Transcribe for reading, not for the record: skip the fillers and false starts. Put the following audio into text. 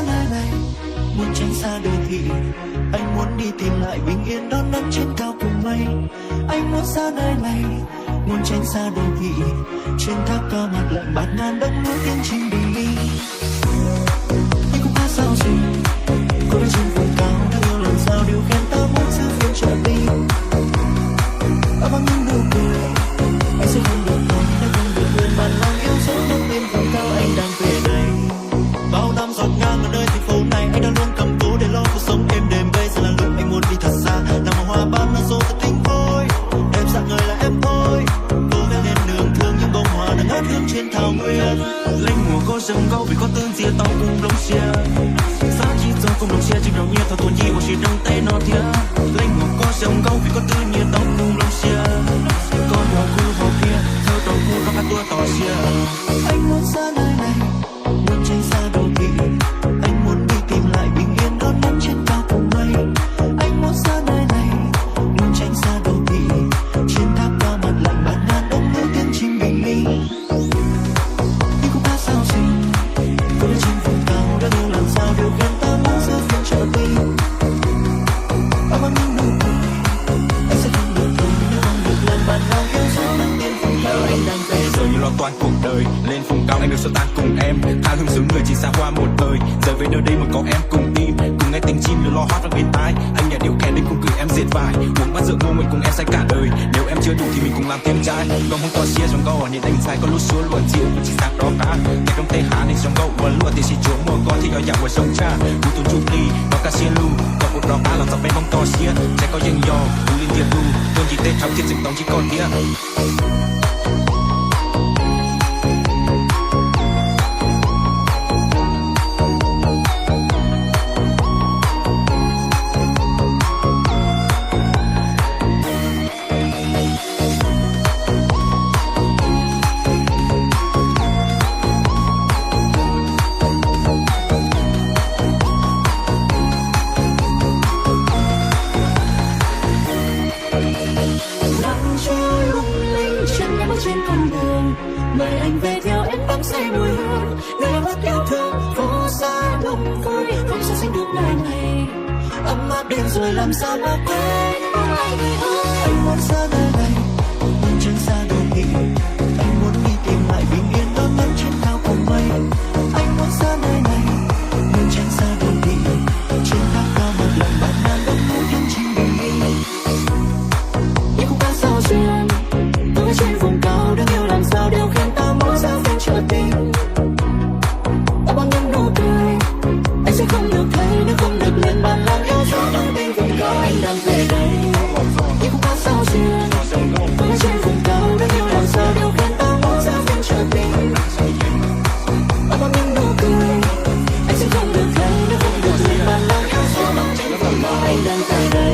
nơi này, muốn tránh xa đô thị. Anh muốn đi tìm lại bình yên đón nắng trên cao cùng mây. Anh muốn xa nơi này, muốn tránh xa đô thị. Trên tháp cao mặt lạnh bạt ngàn đông núi tiến trình bình minh. Nhưng cũng hát sao gì, cô đã trên vùng cao đã yêu lần sao điều khen ta muốn giữ phiên trợ tình. Ở bằng những nụ cười, anh sẽ không được thôi nếu không được quên bàn lòng yêu dấu nâng lên vùng cao anh đang về đây. Bao năm giọt ngang ở nơi thành phố này, anh đã luôn cầm tú để lo cuộc sống êm đềm. Bây giờ là lúc anh muốn đi thật xa, nằm ở hoa ban nó rộ thật tinh khôi. Em dạng người là em thôi, cố gắng lên đường thương những bông hoa đang ngát hương trên thảo nguyên. Lên mùa có sông câu vì có tương chia tao cùng lông xe. Giá chỉ do cùng lông xe chừng đầu nhia thao tuần gì của chỉ trong tay nó thia. Lên mùa có sông câu vì có tương nhia tao cùng lông xe. Con hoa khu hoa kia, theo tàu khu có hai tua tỏ xe. Anh muốn xa nơi này, muốn tránh xa đô thị. Anh muốn đi tìm lại bình yên đón nắng trên cao cùng mây. Anh muốn xa nơi này, muốn tránh xa đô thị. Trên tháp cao mặt lạnh bạt ngàn đông núi tiến trình bình minh. Nhưng cũng đã sao gì, cô đã trên vùng cao đã yêu làm sao điều khen ta muốn giữ phiên trợ tình. Ở bằng những nụ cười, anh sẽ không được thôi nếu không được làm bạn lòng yêu dấu nâng lên vùng cao anh đang về. Giờ như lo toan cuộc đời, lên vùng cao anh được sơ tan cùng em. Tha hương xứ người chỉ xa hoa một đời. Giờ về nơi đây mà có em cùng tim, cùng nghe tiếng chim lo hót vang bên tai. Anh nhà điều khen nên cùng cười em diệt vải. Uống bát rượu ngô mình cùng em say cả đời. Nếu em chưa đủ thì mình cùng làm thêm trai. Còn không to chia trong câu nhìn anh sai có lúc xuống luồn chịu chỉ sáng đó cá. Ngày trong tây hà nên trong câu vẫn luôn thì chỉ chúa mùa con thì ở dạo ở sông cha. Cú tuần chụp đi, nó ca xin lu. Còn một đỏ cá làm sao bên bông to chia. Trái có dành dò, tu liên tiệt lu. Tuần chỉ tết thắm thiết dựng tông chỉ còn kia. Nắng trôi lung linh chân em bước trên con đường, mời anh về theo em bám say mùi hương nơi mắt yêu thương. Phố xa đông vui không sao sánh được nơi này, ấm áp đến rồi làm sao mà quên anh người ơi. Anh muốn xa nơi này, muốn tránh xa đô thị. Anh muốn đi tìm lại bình yên đón nắng trên cao cùng mây. Anh muốn xa nơi này, muốn tránh xa đô thị. Trên tháp cao mặt lạnh bạt ngàn đông núi tiến trình bình minh. Nhưng cũng đã sao duyên, tôi ở trên vùng cao đang yêu làm sao đều khen ta mỗi giao phiên trợ tình. Ở bằng những nụ cười, anh sẽ không được thấy nếu không được lên bàn lòng yêu dấu nâng bên vùng cao anh đang về đây. Nhưng cũng đã sao duyên, tôi ở trên vùng cao đang yêu làm sao đều khen ta mỗi giao phiên trợ tình. Ở bằng những nụ cười, anh sẽ không được thấy nếu không được lên bàn lòng yêu dấu nâng bên vùng cao anh đang về đây.